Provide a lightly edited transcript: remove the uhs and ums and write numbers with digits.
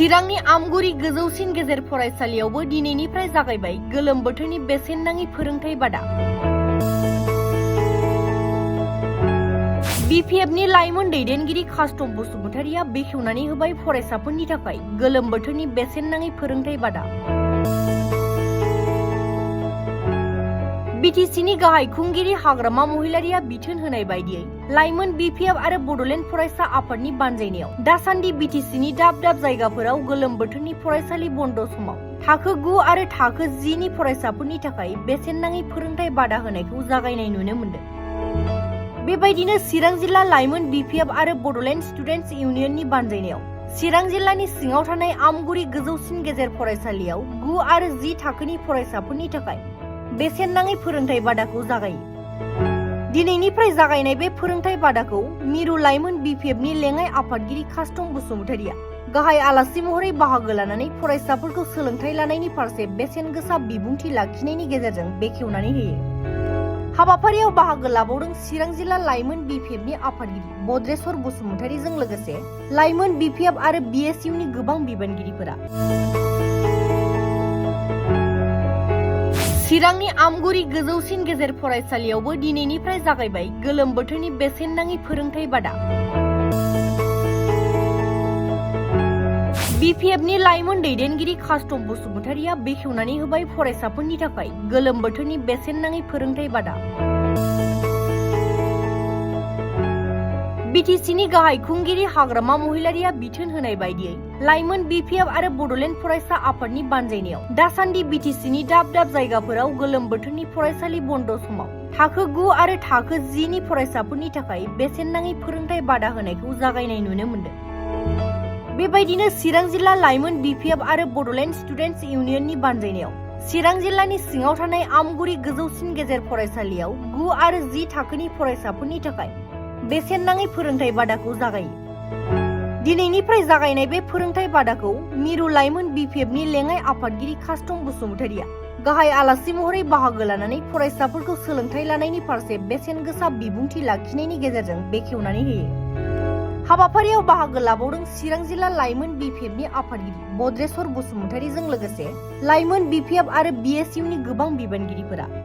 चिरांनि आमगुरि गोजौसिन गेजेर फरायसालियावबो दिनैनिफ्राय जागायबाय गोलोम बोथोरनि बेसेन नाङि फोरोंथाय बादा। बिपिएफनि लाइमोन दैदेनगिरि कास्टम बसुमतारिया बेखेवनानै होबाय फरायसाफोरनि थाखाय गोलोम बोथोरनि बेसेन नाङि फोरोंथाय बादा। बिटिसिनि गाहाय खुंगिरि हाग्रामा महिलारिया बिथोन होनाय बायदियै लाइमोन बिपिएफ आरो बड'लेण्ड फरायसा आफादनि बानजायनायाव दासान्दि बिटिसिनि दाब दाब जायगाफोराव गोलोम बोथोरनि फरायसालि बन्द समाव थाखो 9 आरो थाखो 10 नि फरायसाफोरनि थाखाय बेसेन नाङि फोरोंथाय बादा होनायखौ जागायनाय नुनो मोन्दों। बेबायदिनो चिरां जिल्ला लाइमोन बिपिएफ आरो बड'लेण्ड स्टुडेन्टस इउनियननि बानजायनायाव चिरां जिल्लानि सिङाव थानाय आमगुरि गोजौसिन गेजेर फरायसालियाव 9 आरो 10 थाखोनि फरायसाफोरनि थाखाय बेसेन नाङै फोरोंथाय बादाखौ जागायो। दिनैनिफ्राय जागायनाय बे फोरोंथाय बादाखौ मिरु लाइमोन बिपिएफनि लेङाइ आफादगिरि कास्टम बसुमतारिया गाहाय आलासि महरै बाहागो लानानै फरायसाफोरखौ सोलोंथाय लानायनि फारसे बेसेन गोसा बिबुंथि लाखिनायनि गेजेरजों बेखेवनानै होयो। हाबाफारियाव बाहागो लाबावदों चिरां जिल्ला लाइमोन बिपिएफनि आफादगिरि बद्रेश्वर बसुमतारिजों लोगोसे लाइमोन बिपिएफ आरो बिएसइउनि गोबां बिबानगिरिफोरा। चिरांनि आमगुरि गोजौसिन गेजेर फरायसालियावबो दिनैनिफ्राय जागायबाय गोलोम बोथोरनि बेसेन नाङि फोरोंथाय बादा। बिपिएफनि लाइमोन दैदेनगिरि कास्टम बसुमतारिया बेखेवनानै होबाय फरायसाफोरनि थाखाय गोलोम बोथोरनि बेसेन नाङि फोरोंथाय बादा। बिटिसिनि गाहाय खुंगिरि हाग्रामा महिलारिया बिथोन होनाय बायदियै लाइमोन बिपिएफ आरो बड'लेण्ड फरायसा आफादनि बानजायनायाव दासान्दि बिटिसिनि दाब दाब जायगाफोराव गोलोम बोथोरनि फरायसालि बन्द समाव थाखो 9 आरो थाखो 10 नि फरायसाफोरनि थाखाय बेसेन नाङि फोरोंथाय बादा होनायखौ जागायनाय नुनो मोन्दों। बेबायदिनो चिरां जिल्ला लाइमोन बिपिएफ आरो बड'लेण्ड स्टुडेन्टस इउनियननि बानजायनायाव चिरां जिल्लानि सिङाव थानाय आमगुरि गोजौसिन गेजेर फरायसालियाव 9 आरो 10 थाखोनि फरायसाफोरनि थाखाय बेसेन नाङै फोरोंथाय बादाखौ जागायो। दिनैनिफ्राय जागायनाय बे फोरोंथाय बादाखौ मिरु लाइमोन बिपिएफनि लेङाइ आफादगिरि कास्टम बसुमतारिया गाहाय आलासि महरै बाहागो लानानै फरायसाफोरखौ सोलोंथाय लानायनि फारसे बेसेन गोसा बिबुंथि लाखिनायनि गेजेरजों बेखेवनानै होयो। हाबाफारियाव बाहागो लाबावदों चिरां जिल्ला लाइमोन बिपिएफनि आफादगिरि बद्रेश्वर बसुमतारिजों लोगोसे लाइमोन बिपिएफ आरो बिएसइउनि गोबां बिबानगिरिफोरा।